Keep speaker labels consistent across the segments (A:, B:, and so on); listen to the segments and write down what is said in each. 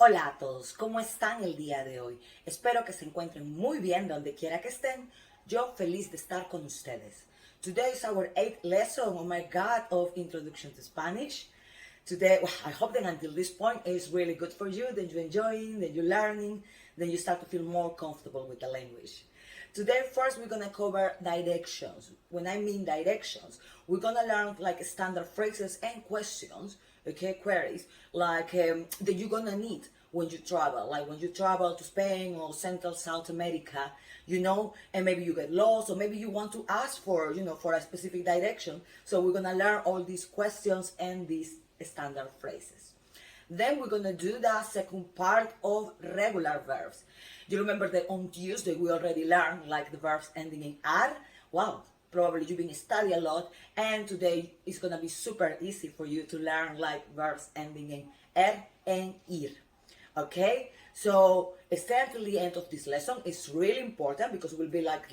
A: Hola a todos, ¿cómo están el día de hoy? Espero que se encuentren muy bien donde quiera que estén. Yo feliz de estar con ustedes. Today is our 8th lesson, oh my God, of Introduction to Spanish. Today, I hope that until this point is really good for you, that you're enjoying, that you're learning, that you start to feel more comfortable with the language. Today, first, we're gonna cover directions. When I mean directions, we're gonna learn like standard phrases and questions, okay, queries, like that you're gonna need when you travel, like when you travel to Spain or Central South America, and maybe you get lost, or maybe you want to ask for, for a specific direction. So we're gonna learn all these questions and these standard phrases. Then we're gonna do the second part of regular verbs. You remember that on Tuesday we already learned like the verbs ending in ar. Wow, probably you've been studying a lot, and today it's gonna be super easy for you to learn like verbs ending in er and ir. Okay, so stay until the end of this lesson. It's really important because it will be like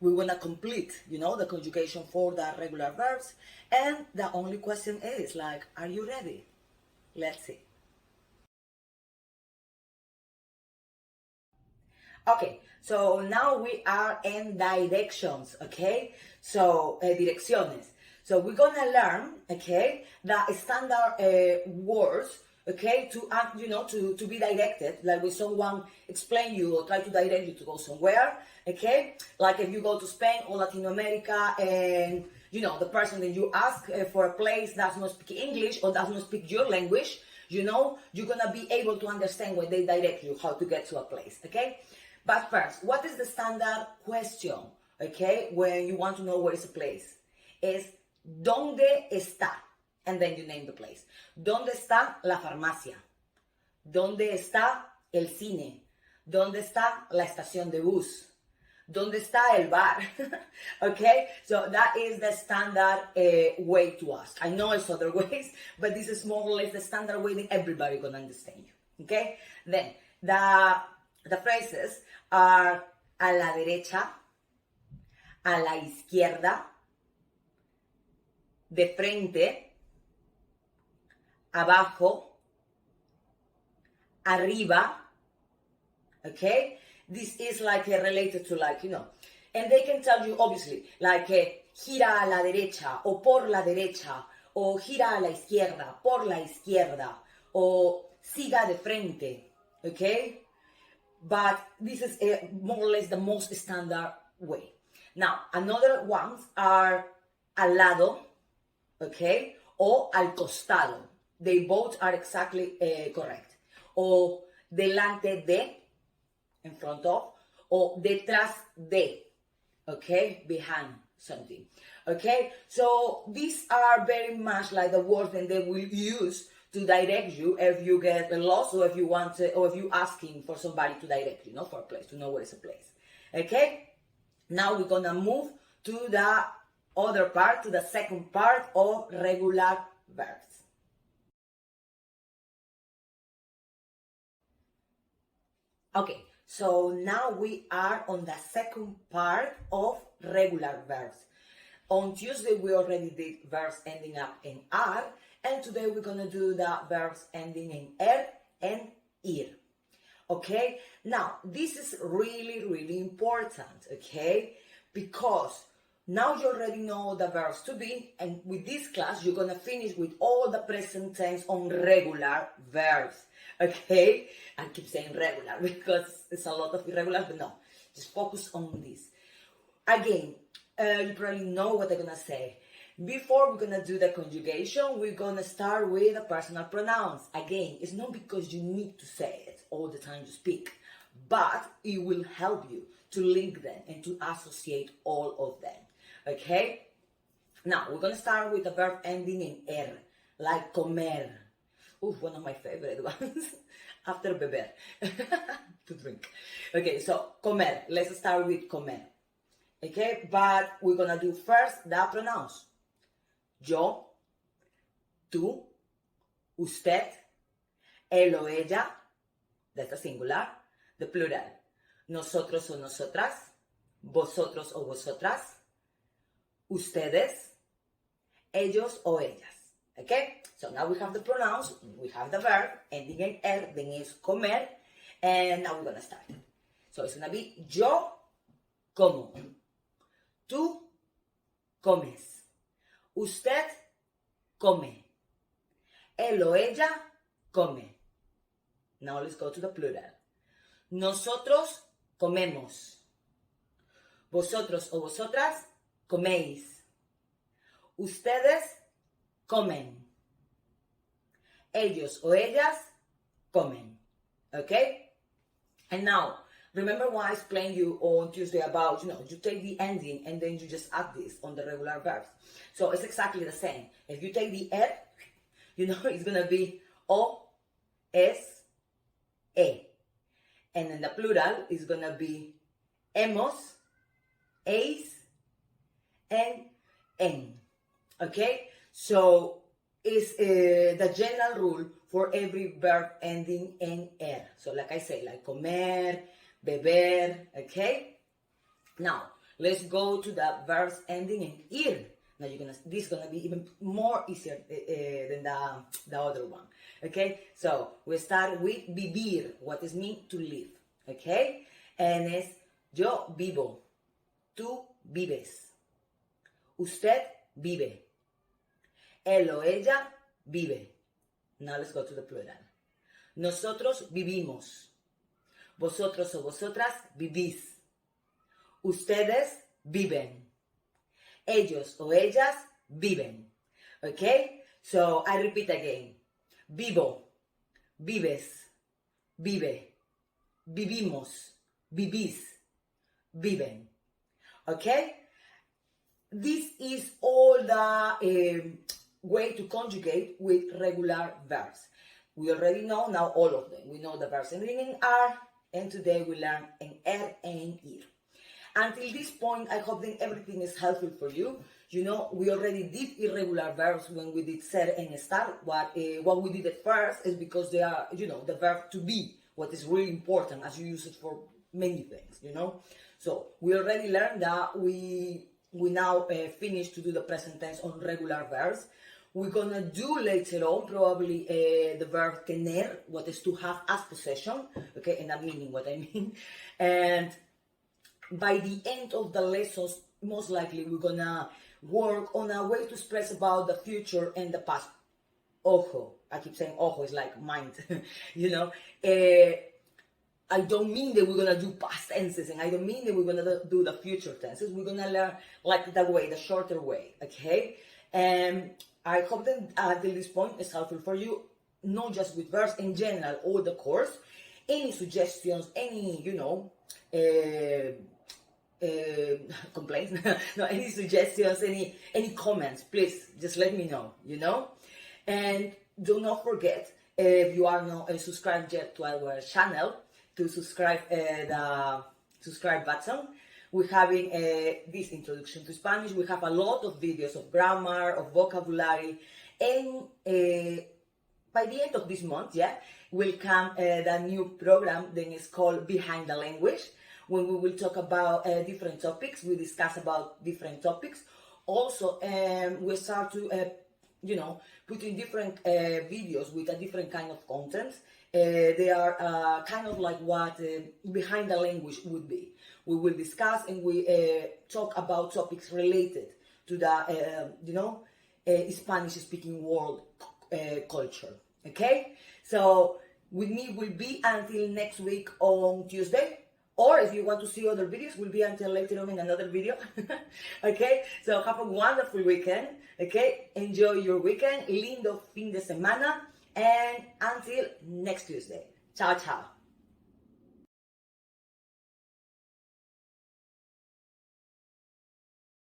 A: we want to complete, the conjugation for the regular verbs. And the only question is like, are you ready? Let's see. Okay, so now we are in directions, okay? So, direcciones. So we're gonna learn, okay, the standard words, okay, to be directed, like when someone explain you or try to direct you to go somewhere, okay? Like if you go to Spain or Latin America and, the person that you ask for a place does not speak English or does not speak your language, you're gonna be able to understand when they direct you how to get to a place, okay? But first, what is the standard question, okay, when you want to know where is a place? Is, ¿dónde está? And then you name the place. ¿Dónde está la farmacia? ¿Dónde está el cine? ¿Dónde está la estación de bus? ¿Dónde está el bar? Okay, so that is the standard way to ask. I know it's other ways, but this is more or less the standard way that everybody can understand you. Okay, then the phrases are a la derecha, a la izquierda, de frente, abajo, arriba, okay? This is like related to and they can tell you obviously, like gira a la derecha, o por la derecha, o gira a la izquierda, por la izquierda, o siga de frente, okay? But this is more or less the most standard way. Now, another ones are al lado, okay, or al costado. They both are exactly correct. O delante de, in front of, or detrás de, okay, behind something. Okay, so these are very much like the words that they will use to direct you if you get lost, or if you want to, or if you're asking for somebody to direct you, for a place, to know where is a place. Okay, now we're gonna move to the other part, to the second part of regular verbs. Okay, so now we are on the second part of regular verbs. On Tuesday, we already did verbs ending up in ar, and today we're gonna do the verbs ending in er and ir. Okay, now this is really, really important, okay, because now you already know the verbs to be, and with this class, you're gonna finish with all the present tense on regular verbs, okay? I keep saying regular because it's a lot of irregular, but no, just focus on this. Again, you probably know what I'm gonna say. Before we're gonna do the conjugation, we're gonna start with the personal pronouns. Again, it's not because you need to say it all the time you speak, but it will help you to link them and to associate all of them. Okay? Now, we're gonna start with the verb ending in er, like comer. Ooh, one of my favorite ones. After beber, to drink. Okay, so comer. Let's start with comer. Okay, but we're gonna do first the pronouns. Yo, tú, usted, él o ella, that's the singular, the plural. Nosotros o nosotras, vosotros o vosotras, ustedes, ellos o ellas. Okay, so now we have the pronouns, we have the verb ending in er, then is comer, and now we're gonna start. So it's gonna be yo como, tú comes, usted come, él o ella come. Now let's go to the plural. Nosotros comemos, vosotros o vosotras coméis, ustedes comen, ellos o ellas comen. Okay? And now, remember what I explained you on Tuesday about, you take the ending and then you just add this on the regular verbs. So it's exactly the same. If you take the er, it's going to be o, es, e. And in the plural, it's going to be hemos, eis, and en. Okay? So it's the general rule for every verb ending in er. So like I say, like comer, beber, okay? Now, let's go to the verbs ending in ir. Now this is gonna be even more easier than the other one. Okay? So we start with vivir, what is mean to live. Okay? And es yo vivo, tú vives, usted vive, él o ella vive. Now let's go to the plural. Nosotros vivimos, vosotros o vosotras vivís, ustedes viven, ellos o ellas viven. Okay? So I repeat again. Vivo, vives, vive, vivimos, vivís, viven. Okay? This is all the way to conjugate with regular verbs. We already know now all of them. We know the verbs ending in are, and today we learn in er and ir. Until this point, I hope that everything is helpful for you. We already did irregular verbs when we did ser and estar. What we did at first is because they are, the verb to be, what is really important as you use it for many things, So we already learned that we now finished to do the present tense on regular verbs. We're gonna do later on probably the verb tener, what is to have as possession, okay, and I'm meaning what I mean. And by the end of the lessons, most likely we're gonna work on a way to express about the future and the past. Ojo, I keep saying ojo, it's like mind, I don't mean that we're gonna do past tenses, and I don't mean that we're gonna do the future tenses. We're gonna learn like the shorter way, okay? And I hope that until this point is helpful for you, not just with verbs in general, all the course. Any suggestions, any, complaints, no, any suggestions, any comments, please just let me know, And do not forget, if you are not subscribed yet to our channel, to subscribe the subscribe button. We're having this introduction to Spanish. We have a lot of videos of grammar, of vocabulary, and by the end of this month, will come the new program. Then it's called Behind the Language, when we will talk about different topics. We discuss about different topics. Also, we start to put in different videos with a different kind of content. They are kind of like what Behind the Language would be. We will discuss and we talk about topics related to the, Spanish-speaking world culture. Okay? So, with me will be until next week on Tuesday. Or if you want to see other videos, will be until later on in another video. Okay? So, have a wonderful weekend. Okay? Enjoy your weekend. Lindo fin de semana. And until next Tuesday. Ciao, ciao.